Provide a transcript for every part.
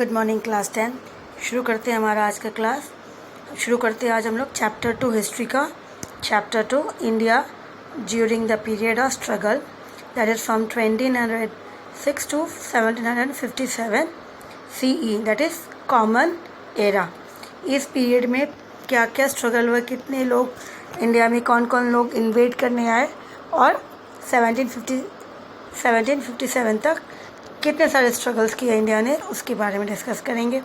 Good morning class 10। शुरू करते हैं हमारा आज का क्लास। शुरू करते हैं आज हम लोग चैप्टर 2 हिस्ट्री का। Chapter 2 India during the period of struggle that is from 1206 to 1757 CE that is common era. इस पीरियड में क्या क्या स्ट्रगल हुआ, कितने लोग इंडिया में, कौन कौन लोग इन्वेड करने आए और 1757 तक कितने सारे स्ट्रगल्स किए इंडिया ने, उसके बारे में डिस्कस करेंगे।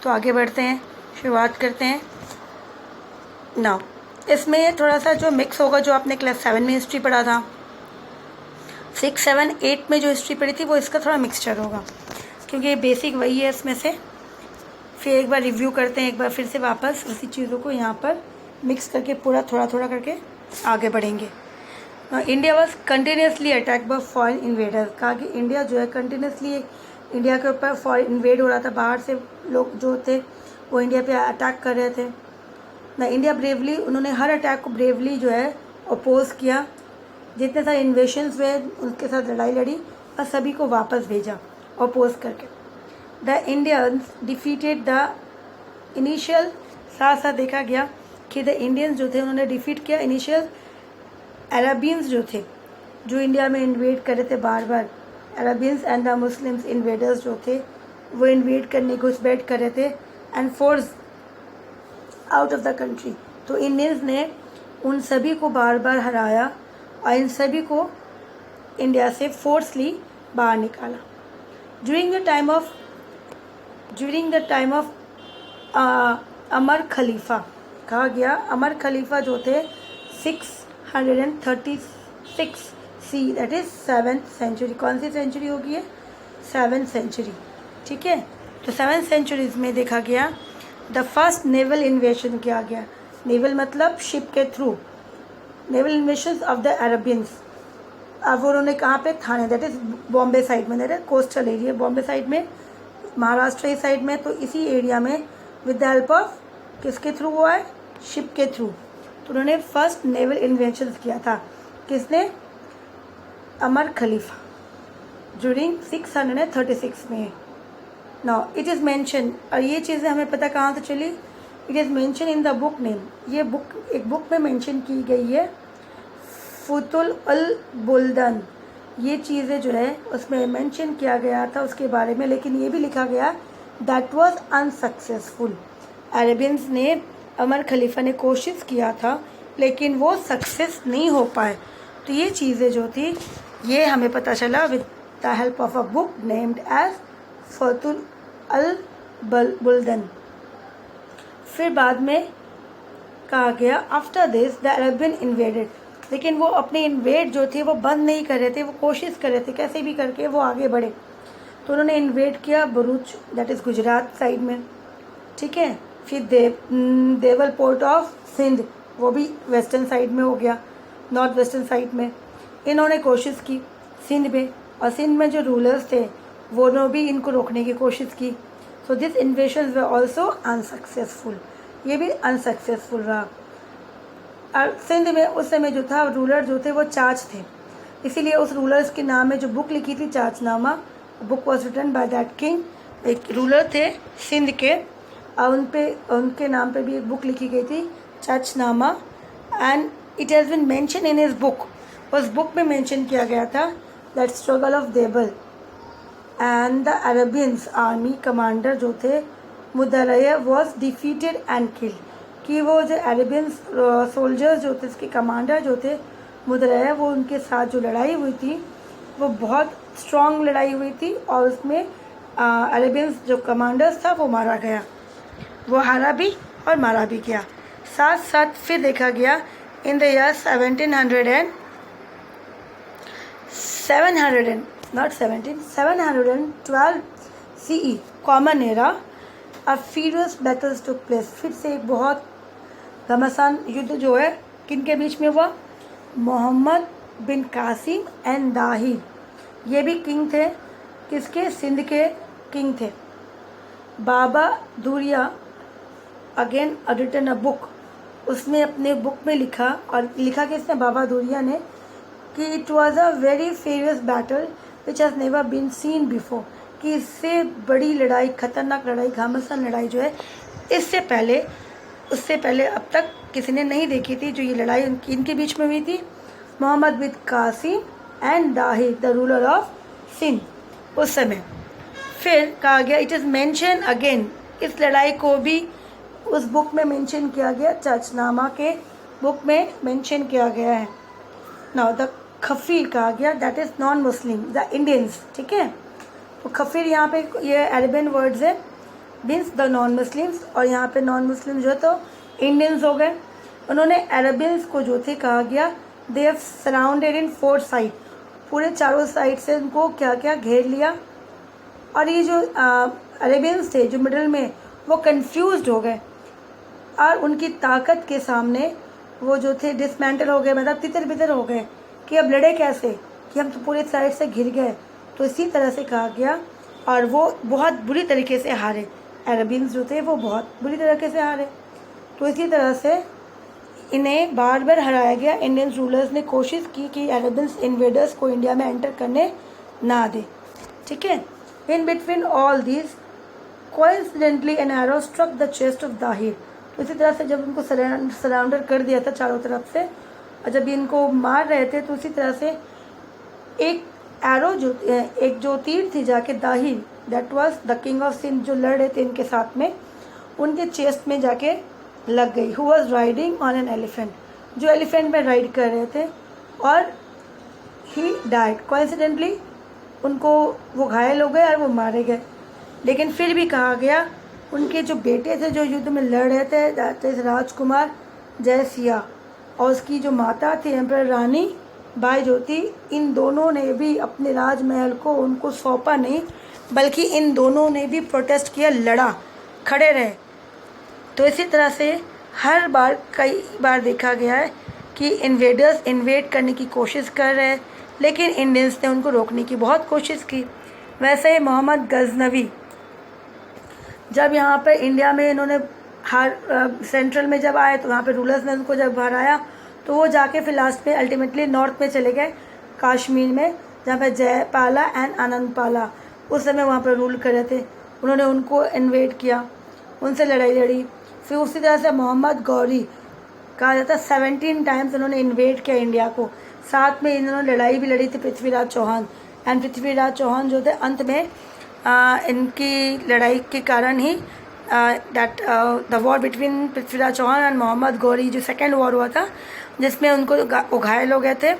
तो आगे बढ़ते हैं, शुरुआत करते हैं। नाउ इसमें थोड़ा सा जो मिक्स होगा, जो आपने क्लास 7 में हिस्ट्री पढ़ा था, 6, 7, 8 में जो हिस्ट्री पढ़ी थी, वो इसका थोड़ा मिक्सचर होगा, क्योंकि ये बेसिक वही है इसमें से। फिर एक बार रिव्यू करते हैं, एक बार फिर से वापस उसी चीज़ों को यहाँ पर मिक्स करके पूरा थोड़ा थोड़ा करके आगे बढ़ेंगे। India was continuously attack by foreign invaders. कहा कि इंडिया जो है कंटिन्यूसली इंडिया के ऊपर फॉरेन इन्वेड हो रहा था, बाहर से लोग जो थे वो इंडिया पे अटैक कर रहे थे ना। इंडिया ब्रेवली, उन्होंने हर अटैक को ब्रेवली जो है अपोज किया। जितने सारे इन्वेशंस हुए उनके साथ लड़ाई लड़ी और सभी को वापस भेजा अपोज करके। The Indians defeated the initial, साथ साथ देखा गया कि द इंडियंस जो थे उन्होंने डिफीट किया इनिशियल अरबियंस जो थे, जो इंडिया में इन्वेड कर रहे थे बार बार। अरबियंस एंड द मुस्लिम्स इन्वेडर्स जो थे वो इन्वेड करने को घुसपैठ कर रहे थे and force out of the country. तो इंडियंस ने उन सभी को बार बार हराया और इन सभी को इंडिया से फोर्सली बाहर निकाला। ड्यूरिंग द टाइम ऑफ अमर खलीफा, कहा गया अमर खलीफा जो थे 636 see that is 7th century. कौन सी सेंचुरी होगी है? 7th century. ठीक है, तो 7th सेंचुरीज में देखा गया द फर्स्ट नेवल इन्वेशन किया गया। नेवल मतलब शिप के through, naval invasion of the Arabians. अब उन्होंने कहाँ पे? Thane, that is Bombay side में, that is coastal area, Bombay side में, महाराष्ट्र साइड में। तो इसी एरिया में विद द हेल्प ऑफ किसके थ्रू हुआ है? शिप के थ्रू। तो उन्होंने फर्स्ट नेवल इन्वेंशन किया था। किसने? अमर खलीफा, ड्यूरिंग 636 में। नाउ इट इज़ मेंशन, और ये चीज़ें हमें पता कहाँ से चली? It is mention in the book name. ये बुक, एक बुक में मेंशन की गई है, फुतुल अल बुल्दन। ये चीज़ें जो है उसमें मेंशन किया गया था उसके बारे में, लेकिन ये भी लिखा गया दैट वाज अनसक्सेसफुल। अरेबियंस ने, अमर खलीफा ने कोशिश किया था लेकिन वो सक्सेस नहीं हो पाए। तो ये चीज़ें जो थी ये हमें पता चला with the help of a book named as फतुल अल बुल्दन। फिर बाद में कहा गया after this the Arabian invaded, लेकिन वो अपने इन्वेड जो थे वो बंद नहीं कर रहे थे, वो कोशिश कर रहे थे कैसे भी करके वो आगे बढ़े। तो उन्होंने इन्वेड किया Bharuch, that is Gujarat side में। ठीक है, फिर देवल पोर्ट ऑफ सिंध, वो भी वेस्टर्न साइड में हो गया, नॉर्थ वेस्टर्न साइड में। इन्होंने कोशिश की सिंध में, और सिंध में जो रूलर्स थे वो ने भी इनको रोकने की कोशिश की। So this इन्वेशन way also unsuccessful, ये भी अनसक्सेसफुल रहा। और सिंध में उस समय जो था रूलर जो थे वो चाच थे, इसीलिए उस रूलर्स के नाम में जो बुक लिखी थी Chachnama, book was written by that king. एक रूलर थे सिंध के, और उनके नाम पे भी एक बुक लिखी गई थी Chachnama, and it has been mention in his book. उस बुक में मेंशन किया गया था that struggle of Deval and the Arabians army commander जो थे मुदरय वॉज डिफीटेड एंड किल्ड, कि वो जो अरबियंस सोल्जर्स जो थे, उसके कमांडर जो थे मुदरय, वो उनके साथ जो लड़ाई हुई थी वो बहुत स्ट्रॉन्ग लड़ाई हुई थी, और उसमें अरबियंस जो कमांडर्स था वो मारा गया, वो हारा भी और मारा भी गया। साथ साथ फिर देखा गया in the year 712 CE common era a furious battles took place. फिर से एक बहुत घमासान युद्ध जो है किनके बीच में हुआ? मोहम्मद बिन कासिम एंड दाहिर, ये भी किंग थे, किसके? सिंध के किंग थे। बाबा दूरिया अगेन रिटन अ बुक, उसने अपने बुक में लिखा, और लिखा किसने? बाबा दूरिया ने, कि it was a very furious battle which has never been seen before. कि इससे बड़ी लड़ाई, खतरनाक लड़ाई, घमासान लड़ाई जो है उससे पहले अब तक किसी ने नहीं देखी थी, जो ये लड़ाई इनके बीच में हुई थी, Mohammad bin Qasim and Dahir the ruler of Sindh, उस समय। फिर कहा गया इट इज़ मेंशन अगेन, इस लड़ाई को भी उस बुक में मेंशन किया गया, चर्चनामा के बुक में मेंशन किया गया है। नाउ द खफीर कहा गया that is non Muslim, the Indians, ठीक है। तो खफीर यहाँ पे ये अरबियन वर्ड्स है, मीन्स द नॉन मुस्लिम्स, और यहाँ पे नॉन मुस्लिम जो है तो इंडियंस हो गए। उन्होंने अरबियंस को जो थे कहा गया they have surrounded in 4 side, पूरे चारों साइड से उनको क्या क्या घेर लिया। और ये जो अरेबियंस थे जो मिडल में, वो कंफ्यूज्ड हो गए और उनकी ताकत के सामने वो जो थे डिसमेंटल हो गए, मतलब तितर बितर हो गए कि अब लड़े कैसे, कि हम तो पूरे साइड से घिर गए। तो इसी तरह से कहा गया, और वो बहुत बुरी तरीके से हारे, अरेबियंस जो थे वो बहुत बुरी तरीके से हारे। तो इसी तरह से इन्हें बार बार हराया गया। इंडियन रूलर्स ने कोशिश की कि अरेबियंस इन्वेडर्स को इंडिया में एंटर करने ना दे, ठीक है। In between all this coincidentally an arrow struck the chest of Dahir. तो इसी तरह से जब उनको सराउंडर कर दिया था चारों तरफ से, और जब इनको मार रहे थे तो उसी तरह से एक जो तीर थी जाके Dahir, that was the king of Sindh, जो लड़ रहे थे इनके साथ में, उनके चेस्ट में जाके लग गई। Who was riding on an elephant, जो एलिफेंट में राइड कर रहे थे, और ही डाइड कोइंसिडेंटली, उनको वो घायल हो गए और वो मारे गए। लेकिन फिर भी कहा गया उनके जो बेटे थे जो युद्ध में लड़ रहे थे, दैट इज राजकुमार जयसिया, और उसकी जो माता थी एम्परर रानी बाई ज्योति, इन दोनों ने भी अपने राजमहल को उनको सौंपा नहीं, बल्कि इन दोनों ने भी प्रोटेस्ट किया, लड़ा, खड़े रहे। तो इसी तरह से हर बार कई बार देखा गया है कि इन्वेडर्स इन्वेड करने की कोशिश कर रहे हैं, लेकिन इंडियंस ने उनको रोकने की बहुत कोशिश की। वैसे ही मोहम्मद गजनवी जब यहाँ पर इंडिया में इन्होंने सेंट्रल में जब आए, तो वहाँ पे रूलर्स ने उनको जब हराया, तो वो जाके फिर लास्ट में अल्टीमेटली नॉर्थ में चले गए, कश्मीर में, जहाँ पे जयपाला एंड आनंदपाला उस समय वहाँ पर रूल कर रहे थे। उन्होंने उनको इन्वेड किया, उनसे लड़ाई लड़ी। फिर उसी तरह से मोहम्मद गौरी कहा जाता है 17 टाइम्स उन्होंने इन्वेड किया इंडिया को। साथ में इन्होंने लड़ाई भी लड़ी थी पृथ्वीराज चौहान, एंड पृथ्वीराज चौहान जो थे अंत में इनकी लड़ाई के कारण ही that the war between Prithviraj Chauhan and Mohammad Ghori, जो सेकेंड वॉर हुआ था, जिसमें उनको घायल हो गए थे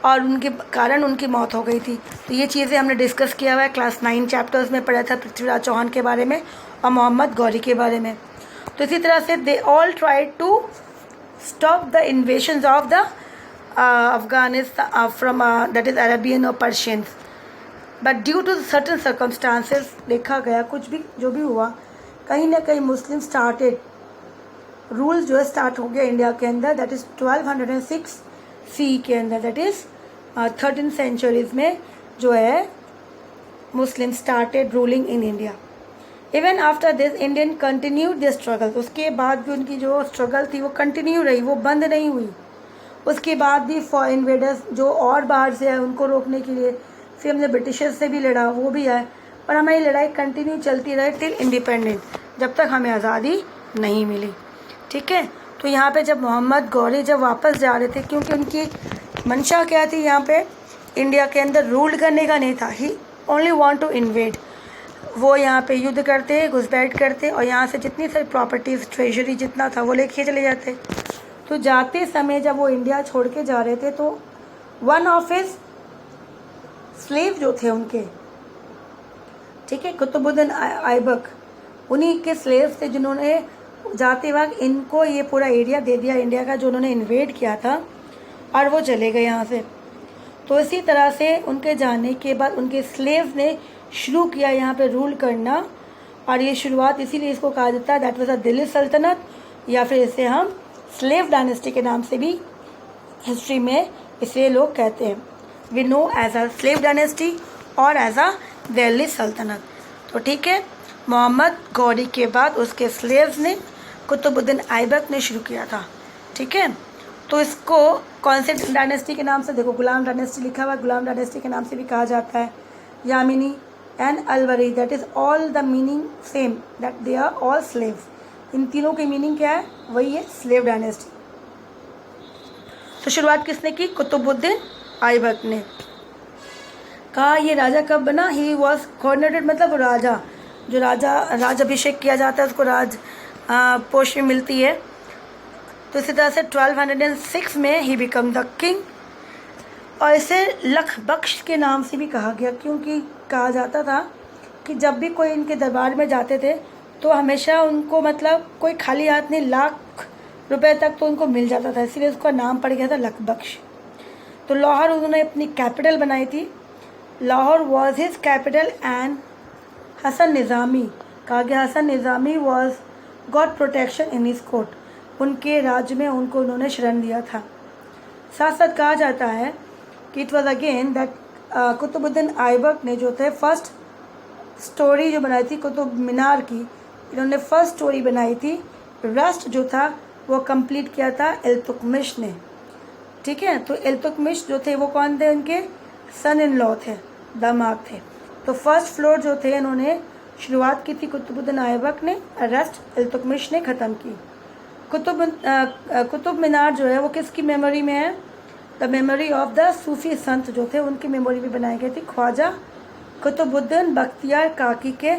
और उनके कारण उनकी मौत हो गई थी। तो ये चीज़ें हमने डिस्कस किया हुआ है, क्लास 9 चैप्टर्स में पढ़ा था पृथ्वीराज चौहान के बारे में और मोहम्मद गौरी के बारे में। तो इसी तरह से they all tried to stop the invasions of the Afghanistan from that is Arabian और Persians, but due to certain circumstances, देखा गया कुछ भी जो भी हुआ, कहीं ना कहीं मुस्लिम स्टार्टेड रूल जो है स्टार्ट हो गया इंडिया के अंदर, दैट इज़ 1206 सी के अंदर, दैट इज़ 13th सेंचुरीज में जो है Muslim started ruling in India. Even after this Indian continued this struggle, उसके बाद भी उनकी जो स्ट्रगल थी वो कंटिन्यू रही, वो बंद नहीं हुई। उसके बाद भी फॉर इन्वेडर्स जो और बाहर से आए उनको रोकने के लिए, फिर हमने ब्रिटिशर्स से भी लड़ा, वो भी आए, पर हमारी लड़ाई कंटिन्यू चलती रही टिल इंडिपेंडेंट, जब तक हमें आज़ादी नहीं मिली, ठीक है। तो यहाँ पे जब मोहम्मद गौरी जब वापस जा रहे थे, क्योंकि उनकी मंशा क्या थी, यहाँ पे इंडिया के अंदर रूल करने का नहीं था, ही ओनली वांट टू इन्वेड। वो यहाँ पे युद्ध करते, घुसपैठ करते, और यहाँ से जितनी सारी प्रॉपर्टीज़, ट्रेजरी जितना था वो लेके चले जाते। तो जाते समय जब वो इंडिया छोड़ के जा रहे थे, तो वन ऑफ हिज स्लेव जो थे उनके, ठीक है, कुतुबुद्दीन ऐबक, उन्हीं के स्लेव थे जिन्होंने जाते वक्त इनको ये पूरा एरिया दे दिया इंडिया का, जो उन्होंने इन्वेड किया था, और वो चले गए यहाँ से। तो इसी तरह से उनके जाने के बाद उनके स्लेव ने शुरू किया यहाँ पे रूल करना, और ये शुरुआत इसीलिए इसको कहा जाता है दैट वाज अ दिल्ली सल्तनत, या फिर इसे हम स्लेव डायनेस्टी के नाम से भी हिस्ट्री में इसे लोग कहते हैं। We know as a slave dynasty और एज अ दिल्ली सल्तनत। तो ठीक है, मोहम्मद गौरी के बाद उसके स्लेव्स ने, कुतुबुद्दीन ऐबक ने शुरू किया था, ठीक है। तो इसको कौन से डायनेस्टी के नाम से, देखो गुलाम डायनेस्टी लिखा हुआ है, गुलाम डायनेस्टी के नाम से भी कहा जाता है, यामिनी एंड अलवरी, that is all the meaning same, that they are all slaves. इन तीनों की मीनिंग क्या है? वही है स्लेव डायनेस्टी। तो शुरुआत किसने की? कुतुबुद्दीन ऐबक ने। कहा ये राजा कब बना? ही वॉज कॉर्नेटेड, मतलब राजा, जो राजाभिषेक किया जाता है उसको राज पोस्ट में मिलती है। तो इसी तरह से 1206 में ही बिकम द किंग। और इसे लख बख्श के नाम से भी कहा गया, क्योंकि कहा जाता था कि जब भी कोई इनके दरबार में जाते थे तो हमेशा उनको, मतलब कोई खाली हाथ नहीं, लाख रुपए तक तो उनको मिल जाता था, इसीलिए उसका नाम पड़ गया था लख बख्श। तो लाहौर उन्होंने अपनी कैपिटल बनाई थी। Lahore was his capital and Hasan Nizami, कहा गया Hasan Nizami was got protection in his court, उनके राज्य में उनको उन्होंने शरण दिया था। साथ साथ कहा जाता है कि it was again that Qutbuddin Aibak ने जो थे फर्स्ट स्टोरी जो बनाई थी कुतुब मीनार की, इन्होंने फर्स्ट स्टोरी बनाई थी। रेस्ट जो था वो कंप्लीट किया था इल्तुतमिश ने। ठीक है, तो इल्तुतमिश जो थे वो कौन थे? उनके सन इन लॉ थे, दामाद थे। तो फर्स्ट फ्लोर जो थे इन्होंने शुरुआत की थी कुतुबुद्दीन ऐबक ने, रेस्ट इल्तुतमिश ने ख़त्म की। कुतुब मीनार जो है वो किसकी मेमोरी में है? The memory of the Sufi संत जो थे उनकी मेमोरी में बनाई गई थी। ख्वाजा कुतुबुद्दीन बख्तियार काकी के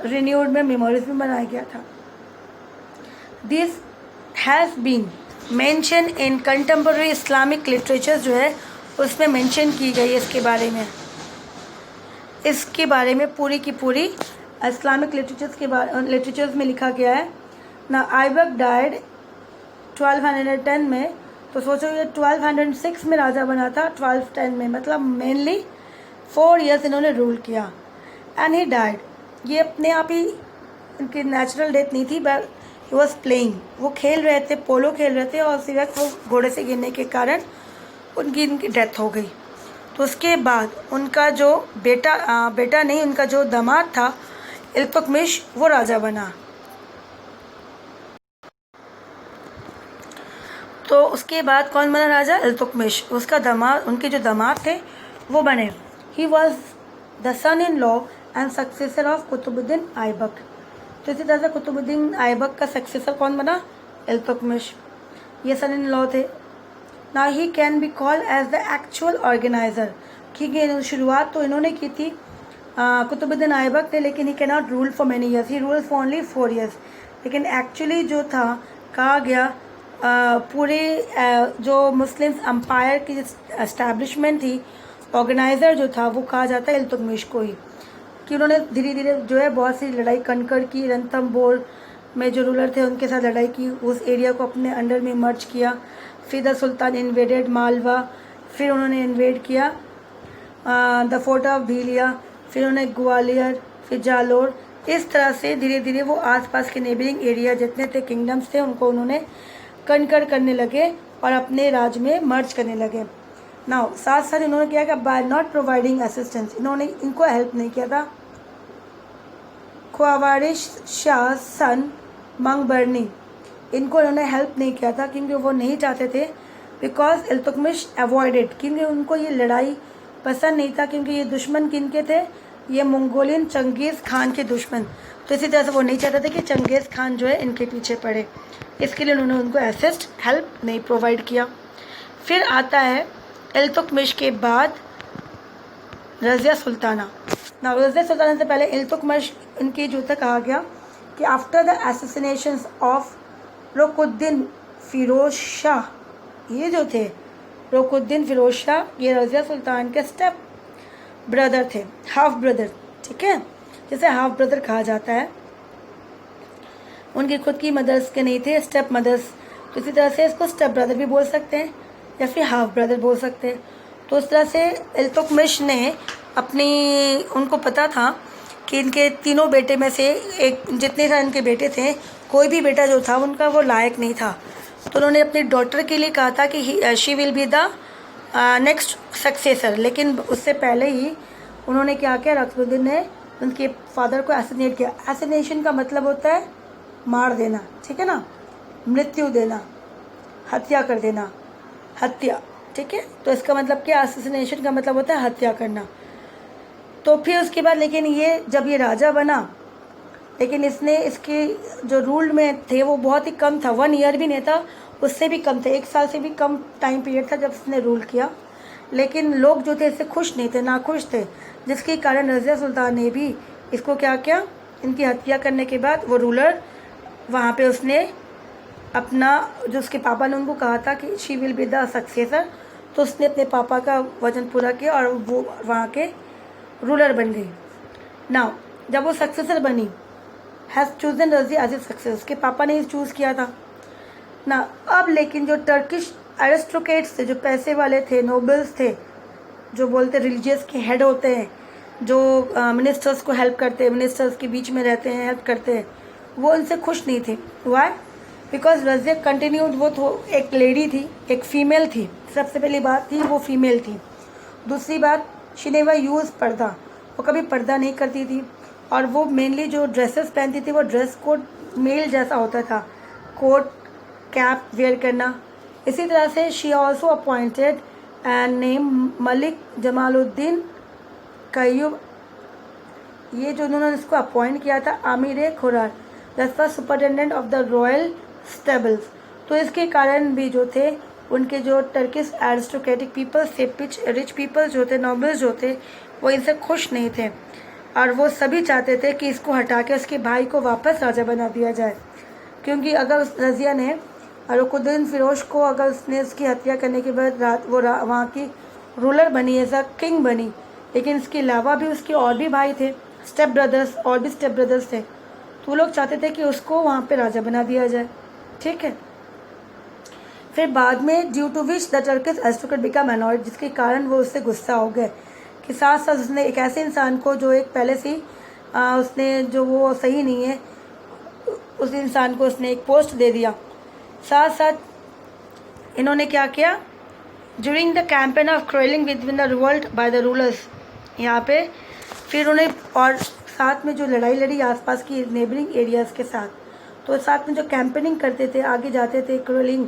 रिन्यूड में मेमोरीज में बनाया गया था। This has been mention in contemporary Islamic literature, जो है उसमें मेंशन की गई है इसके बारे में पूरी की पूरी इस्लामिक लिटरेचर्स में लिखा गया है ना। ऐबक डाइड 1210 में, तो सोचो ये 1206 में राजा बना था, 1210 में, मतलब मेनली 4 ईयर्स इन्होंने रूल किया। एंड ही डाइड, ये अपने आप ही इनकी नेचुरल डेथ नहीं थी, बट ही वॉज प्लेइंग, वो खेल रहे थे, पोलो खेल रहे थे और सिर्फ वो घोड़े से गिरने के कारण इनकी डेथ हो गई। तो उसके बाद उनका जो बेटा नहीं, उनका जो दामाद था इल्तुतमिश, वो राजा बना। तो उसके बाद कौन बना राजा? इल्तुतमिश। उसका दामाद, उनके जो दामाद थे वो बने। He was the son in law and successor of Qutbuddin Aibak. तो इसी तरह से कुतुबुद्दीन ऐबक का सक्सेसर कौन बना? इल्तुतमिश। ये सन इन लॉ थे। ना he can be called as the actual organiser, क्योंकि शुरुआत तो इन्होंने की थी कुतुबुद्दीन ऐबक ने, लेकिन he can not rule for many years, he rule for only 4 years. लेकिन एक्चुअली जो था, कहा गया पूरे जो मुस्लिम अम्पायर की एस्टैब्लिशमेंट थी, ऑर्गेनाइज़र जो था वो कहा जाता है इल्तुतमिश को ही, कि उन्होंने धीरे धीरे जो है बहुत सी लड़ाई कनकड़ की, रणथंभोर में जो रूलर थे उनके साथ लड़ाई की, उस एरिया को अपने अंडर में मर्ज किया। फिर द सुल्तान इन्वेडेड मालवा, फिर उन्होंने इन्वेड किया द फोर्ट ऑफ भीलिया, फिर उन्होंने ग्वालियर, फिर जालोर। इस तरह से धीरे धीरे वो आसपास के नेबरिंग एरिया जितने थे किंगडम्स थे उनको उन्होंने कनकड़ करने लगे और अपने राज में मर्ज करने लगे। नाउ साथ साथ इन्होंने किया कि बाय नॉट प्रोवाइडिंग असिस्टेंस, इन्होंने इनको हेल्प नहीं किया था। ख्वारिश शाह सन मंगबरनी, इनको इन्होंने हेल्प नहीं किया था क्योंकि वो नहीं चाहते थे, बिकॉज इल्तुतमिश अवॉइडेड, क्योंकि उनको ये लड़ाई पसंद नहीं था, क्योंकि ये दुश्मन किनके थे? ये मंगोलियन चंगेज़ खान के दुश्मन। तो इसी तरह से वो नहीं चाहते थे कि चंगेज़ खान जो है इनके पीछे पड़े, इसके लिए उन्होंने उनको असिस्ट हेल्प नहीं प्रोवाइड किया। फिर आता है इल्तुतमिश के बाद रज़िया सुल्ताना। ना रज़िया सुल्ताना से पहले इल्तुतमिश इनकी जो था, कहा गया कि after the assassinations of Ruknuddin Firoz Shah, ये जो थे रुकनुद्दीन फिरोज शाह, ये रज़िया सुल्तान के स्टेप ब्रदर थे, हाफ ब्रदर, ठीक है, जिसे हाफ ब्रदर कहा जाता है। उनकी खुद की मदर्स के नहीं थे, स्टेप मदर्स, तो इसी तरह से इसको स्टेप ब्रदर भी बोल सकते हैं या फिर हाफ ब्रदर बोल सकते हैं। तो उस तरह से इल्तुतमिश ने अपनी, उनको पता था कि इनके तीनों बेटे में से एक, जितने सारे इनके बेटे थे, कोई भी बेटा जो था उनका वो लायक नहीं था। तो उन्होंने अपनी डॉटर के लिए कहा था कि she will be the next successor, लेकिन उससे पहले ही उन्होंने क्या किया, रुकनुद्दीन ने उनके फादर को असैसिनेट किया। असैसिनेशन का मतलब होता है मार देना, ठीक है ना, मृत्यु देना, हत्या कर देना, हत्या, ठीक है। तो इसका मतलब क्या? असैसिनेशन का मतलब होता है हत्या करना। तो फिर उसके बाद लेकिन ये जब ये राजा बना, लेकिन इसने इसके जो रूल में थे वो बहुत ही कम था, 1 ईयर भी नहीं था, उससे भी कम थे, 1 साल से भी कम टाइम पीरियड था जब इसने रूल किया। लेकिन लोग जो थे इससे खुश नहीं थे, नाखुश थे, जिसके कारण रज़िया सुल्तान ने भी इसको क्या किया, इनकी हत्या करने के बाद वो रूलर वहाँ पे उसने अपना, जो उसके पापा ने उनको कहा था कि she will be the successor, तो उसने अपने पापा का वचन पूरा किया और वो वहाँ के रूलर बन गई। नाउ जब वो सक्सेसर बनी, has chosen Razia as a successor, उसके पापा ने चूज़ किया था ना। अब लेकिन जो टर्किश एरिस्टोक्रेट्स थे, जो पैसे वाले थे, नोबल्स थे, जो बोलते रिलीजियस के हेड होते हैं, जो मिनिस्टर्स को हेल्प करते हैं, मिनिस्टर्स के बीच में रहते हैं, हेल्प करते हैं, वो उनसे खुश नहीं थे। वाई? बिकॉज रज़िया कंटिन्यूड, वो तो एक लेडी थी, एक फीमेल थी, सबसे पहली बात थी वो फीमेल थी। दूसरी बात, शी नेवर यूज़ पर्दा, वो कभी पर्दा नहीं करती थी, और वो मेनली जो ड्रेसेस पहनती थी वो ड्रेस कोड मेल जैसा होता था, कोट कैप वेयर करना। इसी तरह से she also appointed and name Malik Jamaluddin कयूब, ये जो उन्होंने इसको अपॉइंट किया था आमिर खुरार, that was superintendent of the royal stables. तो इसके कारण भी जो थे उनके जो टर्किश एरिस्टोक्रेटिक पीपल्स थे, रिच पीपल्स जो थे, नॉबल्स जो थे, वो इनसे खुश नहीं थे, और वो सभी चाहते थे कि इसको हटा के उसके भाई को वापस राजा बना दिया जाए। क्योंकि अगर उस रज़िया ने रुकुद्दीन फिरोज को, अगर उसने उसकी हत्या करने के बाद वहाँ की रूलर बनी, एज अ किंग बनी, लेकिन इसके अलावा भी उसके और भी भाई थे, स्टेप ब्रदर्स, और भी स्टेप ब्रदर्स थे, तो लोग चाहते थे कि उसको वहाँ पे राजा बना दिया जाए। ठीक है। फिर बाद में due to which the Turkish aristocrat become annoyed, जिसके कारण वो उससे गुस्सा हो गए कि साथ साथ उसने एक ऐसे इंसान को जो एक पहले से उसने जो वो सही नहीं है, उस इंसान को उसने एक पोस्ट दे दिया। साथ साथ इन्होंने क्या किया, during the campaign of crawling with the revolt by the rulers, यहाँ पे फिर उन्हें, और साथ में जो लड़ाई लड़ी आसपास की नेबरिंग एरियाज़ के साथ, तो साथ में जो कैंपेनिंग करते थे, आगे जाते थे क्रोलिंग,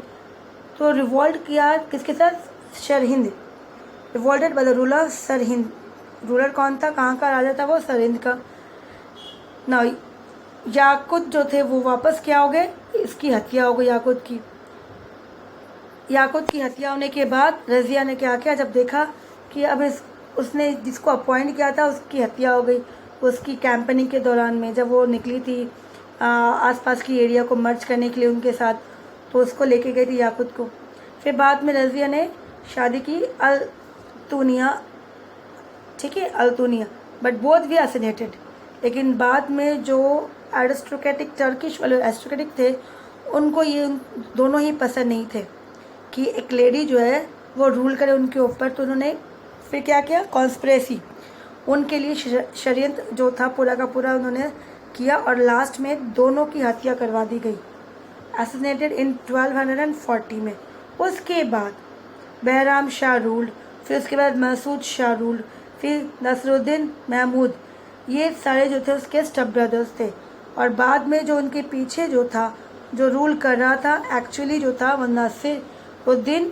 तो रिवोल्ट किया किसके साथ, Sirhind, revolted by the ruler Sirhind. Ruler कौन था, कहाँ का राजा था वो, सरहिंद का। ना याकुत जो थे वो वापस क्या हो गए, इसकी हत्या हो गई याकुत की। याकुत की हत्या होने के बाद रज़िया ने क्या किया, जब देखा कि अब उसने जिसको अपॉइंट किया था उसकी हत्या हो गई, उसकी कैंपेनिंग के दौरान में जब वो निकली थी आसपास की एरिया को मर्ज करने के लिए उनके साथ, तो उसको लेके गई थी याकुत को। फिर बाद में रज़िया ने शादी की अल्तुनिया, ठीक है, Altunia, but both we assassinated. लेकिन बाद में जो एरिस्टोक्रेटिक टर्किश वाले एरिस्टोक्रेटिक थे, उनको ये दोनों ही पसंद नहीं थे कि एक लेडी जो है वो रूल करे उनके ऊपर, तो उन्होंने फिर क्या किया, कॉन्स्पिरेसी, उनके लिए षड्यंत्र जो था पूरा का पूरा उन्होंने किया, और लास्ट में दोनों की हत्या करवा दी गई, असैसिनेटेड इन 1240 में। उसके बाद बहराम शाह रूल्ड, फिर उसके बाद मसूद शाह रूल्ड, फिर नसरुद्दीन महमूद, ये सारे जो थे उसके स्टेप ब्रदर्स थे। और बाद में जो उनके पीछे जो था, जो रूल कर रहा था एक्चुअली जो था, वो नसीरुद्दीन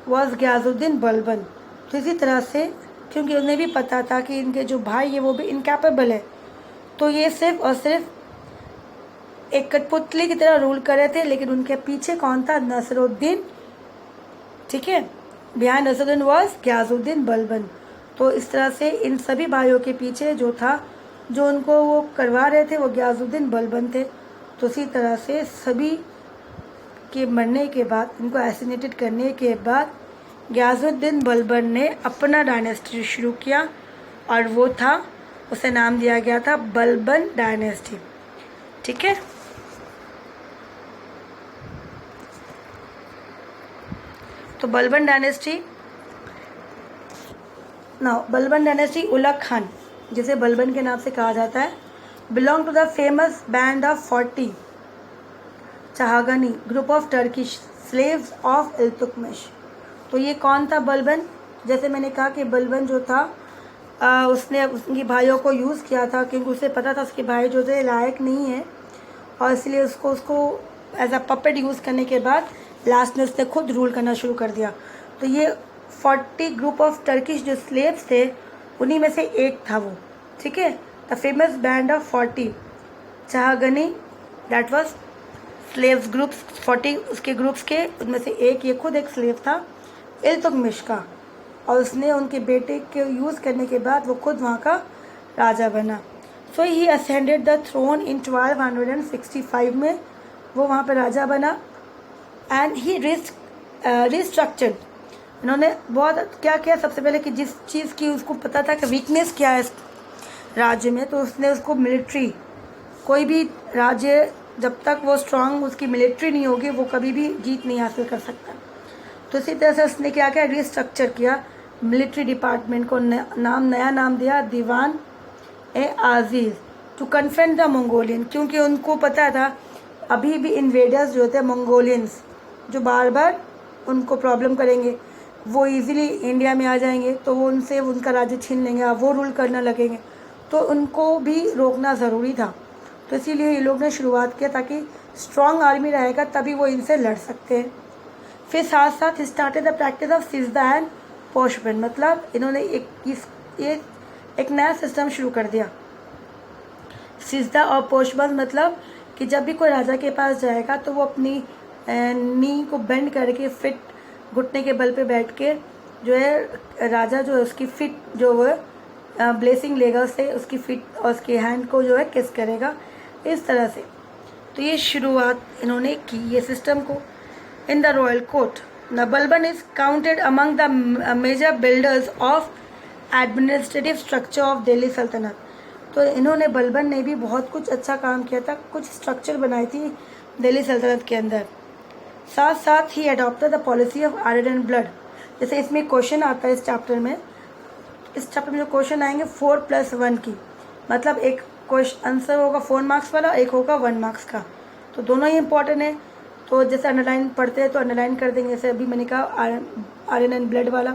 वॉज गयाजुद्दीन बलबन। तो इसी तरह से, क्योंकि उन्हें भी पता था कि इनके जो भाई है वो भी इनकैपेबल है, तो ये सिर्फ और सिर्फ एक कठपुतली की तरह रूल कर रहे थे। लेकिन उनके पीछे कौन था, नसरुद्दीन, ठीक है, बिहाइंड नसरुद्दीन वॉज गयाजुद्दीन बलबन। तो इस तरह से इन सभी भाइयों के पीछे जो था, जो उनको वो करवा रहे थे, वो गयाजुद्दीन बलबन थे। तो इसी तरह से सभी के मरने के बाद, इनको एसिनेटेड करने के बाद, गयाजुद्दीन बलबन ने अपना डायनेस्टी शुरू किया, और वो था, उसे नाम दिया गया था बलबन डायनेस्टी। ठीक है। तो बलबन डायनेस्टी, बलबन डायनेस्टी, उलग खान जिसे बलबन के नाम से कहा जाता है, belong to the famous band of 40 Chahalgani group of Turkish slaves of Iltutmish. तो ये कौन था बलबन, जैसे मैंने कहा कि बलबन जो था उसने उसके भाइयों को यूज़ किया था, क्योंकि उसे पता था उसके भाई जो थे लायक नहीं है, और इसलिए उसको एज अ पपेट यूज़ करने के बाद लास्ट में उसने खुद रूल करना शुरू कर दिया। तो ये 40 ग्रुप ऑफ टर्किश जो स्लेव्स थे उन्हीं में से एक था वो, ठीक है। The famous band of 40 Chahalgani, that was slaves groups 40 उसके ग्रुप्स के, उनमें से एक ये खुद एक स्लेव था इल्तुतमिश का, और उसने उनके बेटे के यूज़ करने के बाद वो खुद वहाँ का राजा बना। सो ही असेंडेड द थ्रोन इन 1265 में वो वहाँ पर राजा बना। एंड ही रिस्ट्रक्चर्ड, इन्होंने बहुत क्या किया, सबसे पहले कि जिस चीज़ की उसको पता था कि वीकनेस क्या है इस राज्य में, तो उसने उसको मिलिट्री, कोई भी राज्य जब तक वो स्ट्रांग उसकी मिलिट्री नहीं होगी वो कभी भी जीत नहीं हासिल कर सकता। तो इसी तरह से उसने क्या किया, रिस्ट्रक्चर किया मिलिट्री डिपार्टमेंट को, नया नाम दिया दीवान ए Aziz to confront the Mongolian, क्योंकि उनको पता था अभी भी इन्वेडर्स जो थे मंगोलियंस, जो बार बार उनको प्रॉब्लम करेंगे, वो इजीली इंडिया में आ जाएंगे, तो वो उनसे उनका राज्य छीन लेंगे, अब वो रूल करने लगेंगे, तो उनको भी रोकना ज़रूरी था। तो इसीलिए ये लोग ने शुरुआत किया, ताकि स्ट्रॉन्ग आर्मी रहेगा तभी वो इनसे लड़ सकते हैं। फिर साथ साथ started the practice of sijda and पोशबन, मतलब इन्होंने एक नया सिस्टम शुरू कर दिया। सिजदा और पोशबन मतलब कि जब भी कोई राजा के पास जाएगा तो वो अपनी नी को बेंड करके फिट घुटने के बल पे बैठ के जो है राजा जो है उसकी फिट जो है ब्लेसिंग लेगा उससे, उसकी फिट और उसके हैंड को जो है किस करेगा, इस तरह से। तो ये शुरुआत इन्होंने की ये सिस्टम को। In the royal court Balban is counted among the major builders of administrative structure of Delhi sultanate. तो इन्होंने बलबन ने भी बहुत कुछ अच्छा काम किया था, कुछ स्ट्रक्चर बनाई थी दिल्ली सल्तनत के अंदर। साथ साथ ही adopted the policy of iron and blood. जैसे इसमें क्वेश्चन आता है इस चैप्टर में जो क्वेश्चन आएंगे 4+1 की, मतलब एक क्वेश्चन आंसर होगा 4 मार्क्स वाला, एक होगा 1 मार्क्स का, तो दोनों ही इंपॉर्टेंट है। तो जैसे अंडरलाइन पढ़ते हैं तो अंडरलाइन कर देंगे, जैसे अभी मैंने कहा आयरन एंड ब्लड वाला,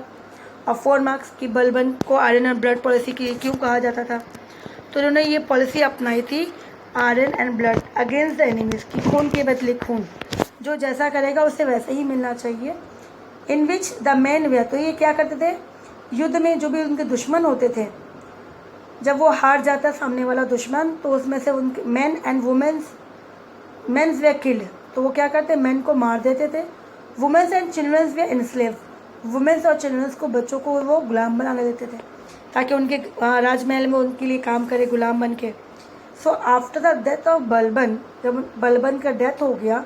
और 4 मार्क्स की बलबन को आयरन एंड ब्लड पॉलिसी के लिए क्यों कहा जाता था। तो उन्होंने ये पॉलिसी अपनाई थी iron and blood against the enemies, की खून के बदले खून, जो जैसा करेगा उससे वैसे ही मिलना चाहिए। इन विच द मैन वे, तो ये क्या करते थे, युद्ध में जो भी उनके दुश्मन होते थे, जब वो हार जाता सामने वाला दुश्मन, तो उसमें से उनके man and mens were killed, तो वो क्या करते, मैन को मार देते थे। Womens and childrens were enslave, womens और चिल्ड्रंस को, बच्चों को वो गुलाम बना देते थे, ताकि उनके राजमहल में उनके लिए काम करे गुलाम बन के। So after the death of Balban, जब बलबन का डेथ हो गया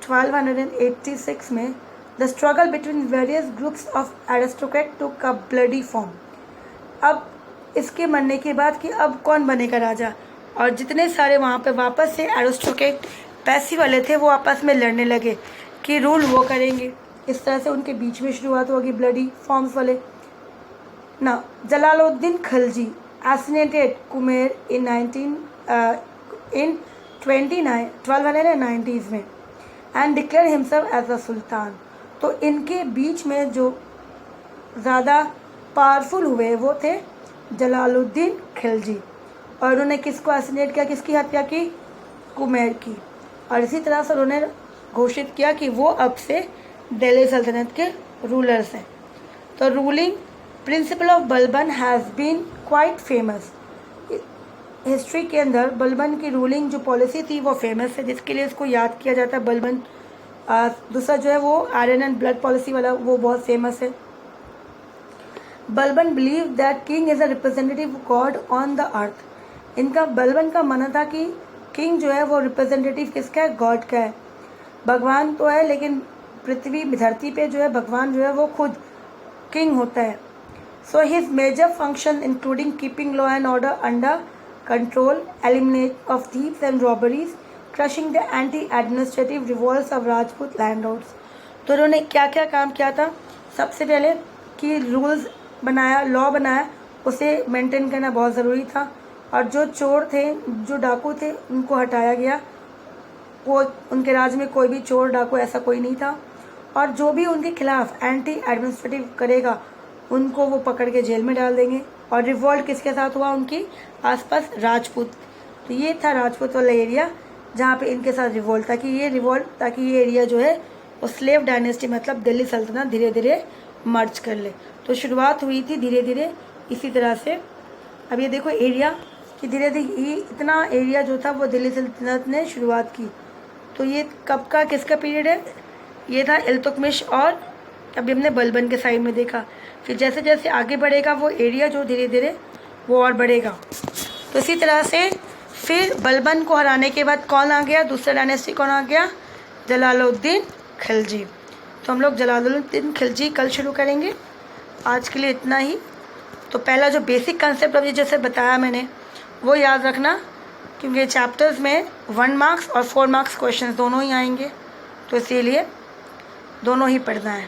1286 में, the struggle between various groups of aristocrat took a bloody form. अब इसके मरने के बाद कि अब कौन बनेगा राजा, और जितने सारे वहाँ पे वापस से एरिस्टोक्रेट पैसे वाले थे वो आपस में लड़ने लगे कि रूल वो करेंगे। इस तरह से उनके बीच में शुरुआत होगी ब्लडी फॉर्म्स वाले ना। जलालुद्दीन खिलजी एसिनेटेड कुमेर इन 1290s में and declare himself as a sultan. तो इनके बीच में जो ज़्यादा पावरफुल हुए वो थे जलालुद्दीन खिलजी, और उन्होंने किसको एसिनेट किया, किसकी हत्या की, कुमेर की। और इसी तरह से उन्होंने घोषित किया कि वो अब से दिल्ली सल्तनत के रूलर्स हैं। तो ruling principle of Balban has been quite famous. History के अंदर बलबन की रूलिंग जो पॉलिसी थी वो फेमस है, जिसके लिए इसको याद किया जाता है बलबन। दूसरा जो है वो आयरन एंड ब्लड पॉलिसी वाला, वो बहुत फेमस है। Balban believe that king is a representative God on the earth. इनका बलबन का मानना था कि किंग जो है वो रिप्रेजेंटेटिव किसका है, गॉड का है। भगवान तो है लेकिन पृथ्वी धरती पे जो है भगवान जो है वो खुद किंग होता है। So his major function including keeping law and order under control, eliminate of thieves and robberies, crushing the anti administrative revolts of Rajput landlords. तो उन्होंने क्या क्या काम किया था, सबसे पहले कि रूल्स बनाया, लॉ बनाया, उसे मेंटेन करना बहुत ज़रूरी था। और जो चोर थे, जो डाकू थे, उनको हटाया गया। वो उनके राज्य में कोई भी चोर डाकू ऐसा कोई नहीं था। और जो भी उनके खिलाफ एंटी एडमिनिस्ट्रेटिव करेगा उनको वो पकड़ के जेल में डाल देंगे। और रिवॉल्ट किसके साथ हुआ, उनकी आसपास राजपूत। तो ये था राजपूत वाला एरिया जहाँ पे इनके साथ रिवॉल्ट, ताकि ये एरिया जो है वो स्लेव डायनेस्टी मतलब दिल्ली सल्तनत धीरे धीरे मर्ज कर ले। तो शुरुआत हुई थी धीरे धीरे इसी तरह से अब ये देखो एरिया कि धीरे धीरे ये इतना एरिया जो था वो दिल्ली सल्तनत ने शुरुआत की। तो ये कब का किसका पीरियड है? ये था इल्तुतमिश और अभी हमने बलबन के साइड में देखा। फिर जैसे जैसे आगे बढ़ेगा वो एरिया जो धीरे धीरे वो और बढ़ेगा। तो इसी तरह से फिर बलबन को हराने के बाद कौन आ गया? दूसरा डायनेस्टी कौन आ गया? जलालुद्दीन खिलजी। तो हम लोग जलालुद्दीन खिलजी कल शुरू करेंगे। आज के लिए इतना ही। तो पहला जो बेसिक कंसेप्ट अभी जैसे बताया मैंने वो याद रखना, क्योंकि चैप्टर्स में 1 मार्क्स और 4 मार्क्स क्वेश्चंस दोनों ही आएंगे, तो इसीलिए दोनों ही पढ़ना है।